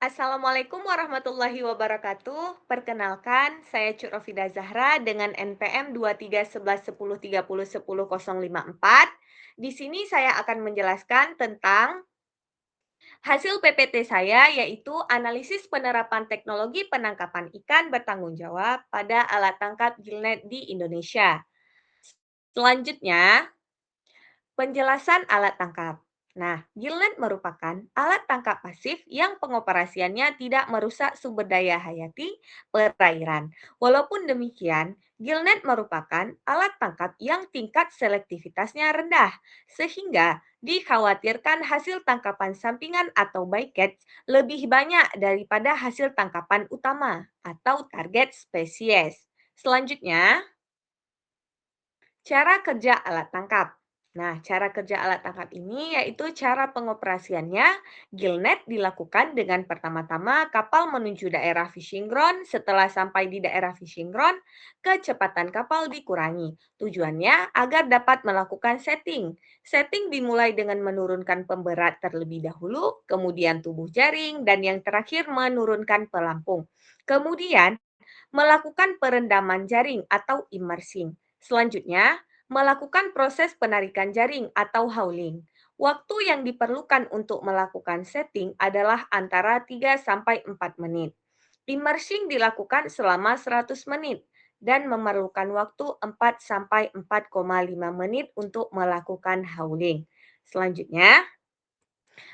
Assalamualaikum warahmatullahi wabarakatuh. Perkenalkan, saya Rafida Zahra dengan NPM 231110301054. Di sini saya akan menjelaskan tentang hasil PPT saya, yaitu analisis penerapan teknologi penangkapan ikan bertanggung jawab pada alat tangkap gillnet di Indonesia. Selanjutnya, penjelasan alat tangkap. Nah, gillnet merupakan alat tangkap pasif yang pengoperasiannya tidak merusak sumber daya hayati perairan. Walaupun demikian, gillnet merupakan alat tangkap yang tingkat selektivitasnya rendah, sehingga dikhawatirkan hasil tangkapan sampingan atau bycatch lebih banyak daripada hasil tangkapan utama atau target spesies. Selanjutnya, cara kerja alat tangkap. Nah, cara kerja alat tangkap ini yaitu cara pengoperasiannya. Gillnet dilakukan dengan pertama-tama kapal menuju daerah fishing ground. Setelah sampai di daerah fishing ground, kecepatan kapal dikurangi. Tujuannya agar dapat melakukan setting. Setting dimulai dengan menurunkan pemberat terlebih dahulu, kemudian tubuh jaring, dan yang terakhir menurunkan pelampung. Kemudian melakukan perendaman jaring atau immersing. Selanjutnya, melakukan proses penarikan jaring atau hauling. Waktu yang diperlukan untuk melakukan setting adalah antara 3 sampai 4 menit. Immersing dilakukan selama 100 menit dan memerlukan waktu 4 sampai 4,5 menit untuk melakukan hauling. Selanjutnya,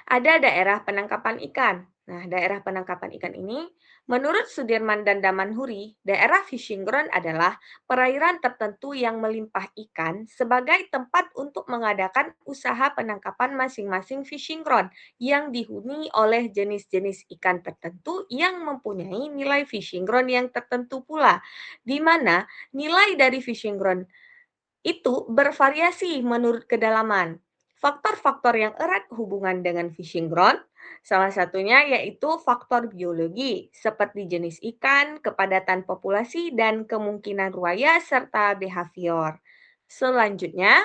ada daerah penangkapan ikan. Nah, daerah penangkapan ikan ini, menurut Sudirman dan Damanhuri, daerah fishing ground adalah perairan tertentu yang melimpah ikan sebagai tempat untuk mengadakan usaha penangkapan masing-masing fishing ground yang dihuni oleh jenis-jenis ikan tertentu yang mempunyai nilai fishing ground yang tertentu pula, di mana nilai dari fishing ground itu bervariasi menurut kedalaman. Faktor-faktor yang erat hubungan dengan fishing ground, salah satunya yaitu faktor biologi, seperti jenis ikan, kepadatan populasi, dan kemungkinan ruaya, serta behavior. Selanjutnya,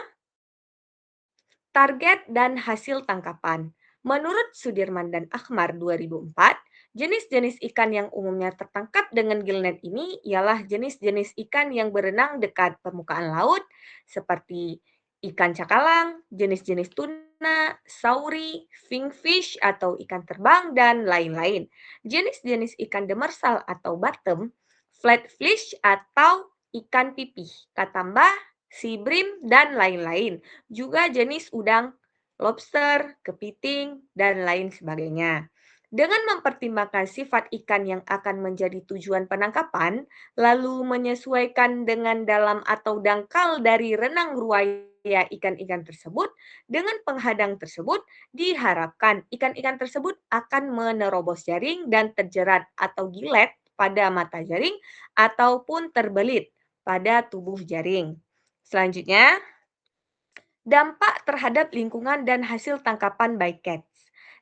target dan hasil tangkapan. Menurut Sudirman dan Akhmar 2004, jenis-jenis ikan yang umumnya tertangkap dengan gillnet ini ialah jenis-jenis ikan yang berenang dekat permukaan laut seperti ikan cakalang, jenis-jenis tuna, sauri, finfish atau ikan terbang, dan lain-lain. Jenis-jenis ikan demersal atau bottom, flatfish atau ikan pipih, katamba, sea bream, dan lain-lain. Juga jenis udang, lobster, kepiting, dan lain sebagainya. Dengan mempertimbangkan sifat ikan yang akan menjadi tujuan penangkapan, lalu menyesuaikan dengan dalam atau dangkal dari renang ruaya ikan-ikan tersebut, dengan penghadang tersebut, diharapkan ikan-ikan tersebut akan menerobos jaring dan terjerat atau gilet pada mata jaring ataupun terbelit pada tubuh jaring. Selanjutnya, dampak terhadap lingkungan dan hasil tangkapan bycatch.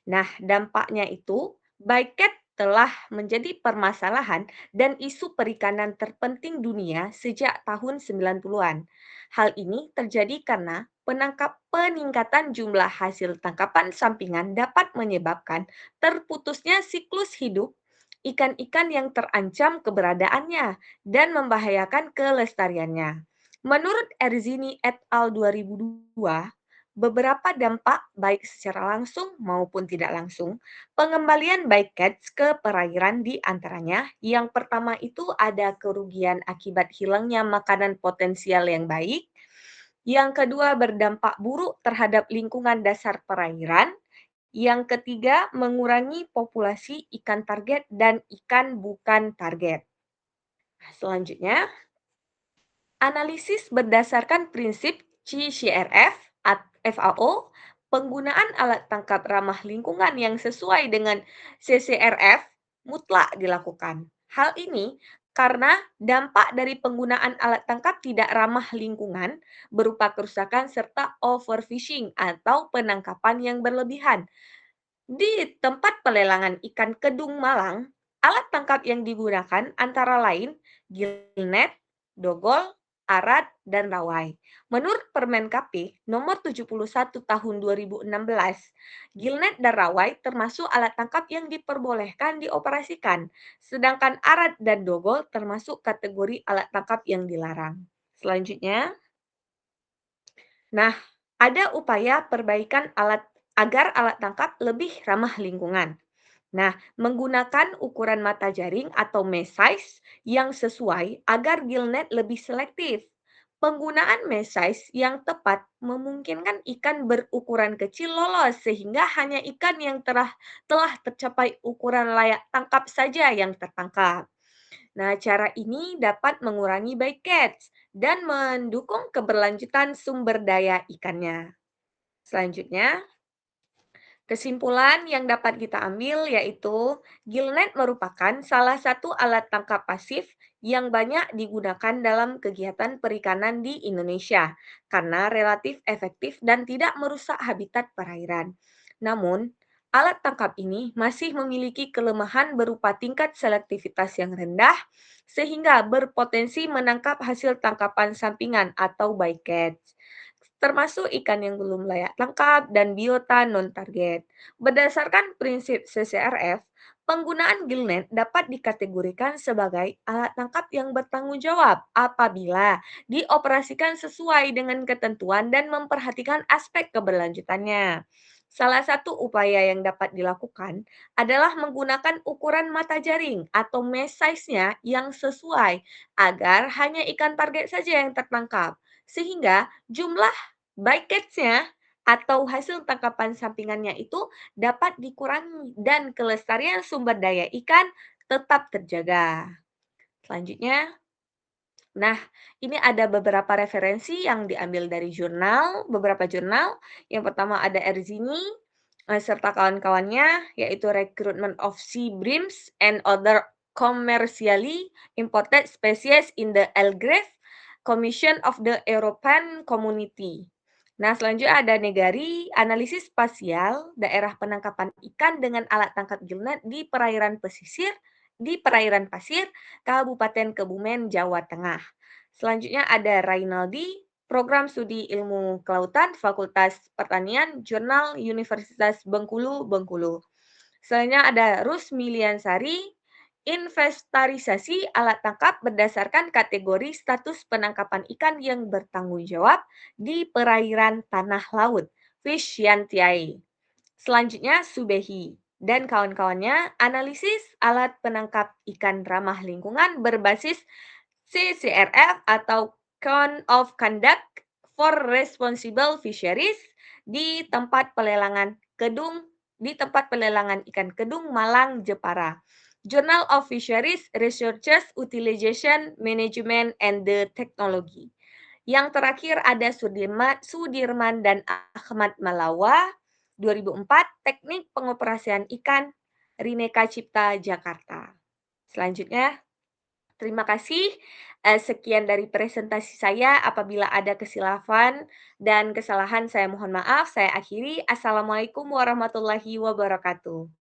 Nah, dampaknya itu, bycatch telah menjadi permasalahan dan isu perikanan terpenting dunia sejak tahun 90-an. Hal ini terjadi karena peningkatan jumlah hasil tangkapan sampingan dapat menyebabkan terputusnya siklus hidup ikan-ikan yang terancam keberadaannya dan membahayakan kelestariannya. Menurut Erzini et al. 2002, beberapa dampak baik secara langsung maupun tidak langsung pengembalian bycatch ke perairan di antaranya yang pertama itu ada kerugian akibat hilangnya makanan potensial yang baik, yang kedua berdampak buruk terhadap lingkungan dasar perairan, yang ketiga mengurangi populasi ikan target dan ikan bukan target. Selanjutnya, analisis berdasarkan prinsip CCRF FAO, penggunaan alat tangkap ramah lingkungan yang sesuai dengan CCRF mutlak dilakukan. Hal ini karena dampak dari penggunaan alat tangkap tidak ramah lingkungan berupa kerusakan serta overfishing atau penangkapan yang berlebihan. Di tempat pelelangan ikan Kedung Malang, alat tangkap yang digunakan antara lain gillnet, dogol, Arad, dan Rawai. Menurut Permen KP nomor 71 tahun 2016, gillnet dan rawai termasuk alat tangkap yang diperbolehkan dioperasikan, sedangkan arad dan dogol termasuk kategori alat tangkap yang dilarang. Selanjutnya, nah, ada upaya perbaikan alat agar alat tangkap lebih ramah lingkungan. Nah, menggunakan ukuran mata jaring atau mesh size yang sesuai agar gillnet lebih selektif. Penggunaan mesh size yang tepat memungkinkan ikan berukuran kecil lolos sehingga hanya ikan yang telah tercapai ukuran layak tangkap saja yang tertangkap. Nah, cara ini dapat mengurangi bycatch dan mendukung keberlanjutan sumber daya ikannya. Selanjutnya, kesimpulan yang dapat kita ambil yaitu gillnet merupakan salah satu alat tangkap pasif yang banyak digunakan dalam kegiatan perikanan di Indonesia karena relatif efektif dan tidak merusak habitat perairan. Namun, alat tangkap ini masih memiliki kelemahan berupa tingkat selektivitas yang rendah sehingga berpotensi menangkap hasil tangkapan sampingan atau bycatch termasuk ikan yang belum layak tangkap dan biota non-target. Berdasarkan prinsip CCRF, penggunaan gillnet dapat dikategorikan sebagai alat tangkap yang bertanggung jawab apabila dioperasikan sesuai dengan ketentuan dan memperhatikan aspek keberlanjutannya. Salah satu upaya yang dapat dilakukan adalah menggunakan ukuran mata jaring atau mesh size-nya yang sesuai agar hanya ikan target saja yang tertangkap, sehingga jumlah bycatch-nya atau hasil tangkapan sampingannya itu dapat dikurangi dan kelestarian sumber daya ikan tetap terjaga. Selanjutnya, nah, ini ada beberapa referensi yang diambil dari jurnal, beberapa jurnal. Yang pertama ada Erzini serta kawan-kawannya, yaitu Recruitment of Sea Breams and Other Commercially Imported Species in the Algarve, Commission of the European Community. Nah, selanjutnya ada Negari, analisis spasial daerah penangkapan ikan dengan alat tangkap gillnet di perairan pasir, Kabupaten Kebumen, Jawa Tengah. Selanjutnya ada Rainaldi, Program Studi Ilmu Kelautan, Fakultas Pertanian, Jurnal Universitas Bengkulu, Bengkulu. Selanjutnya ada Rusmi Liansari, inventarisasi alat tangkap berdasarkan kategori status penangkapan ikan yang bertanggung jawab di perairan tanah laut, Fish Yantiai. Selanjutnya Subehi dan kawan-kawannya analisis alat penangkap ikan ramah lingkungan berbasis CCRF atau Code of Conduct for Responsible Fisheries di tempat pelelangan ikan kedung Malang, Jepara. Journal of Fisheries Researchers Utilization Management and the Technology. Yang terakhir ada Sudirman dan Ahmad Malawa 2004 Teknik Pengoperasian Ikan Rineka Cipta Jakarta. Selanjutnya, terima kasih. Sekian dari presentasi saya. Apabila ada kesilapan dan kesalahan, saya mohon maaf. Saya akhiri. Assalamualaikum warahmatullahi wabarakatuh.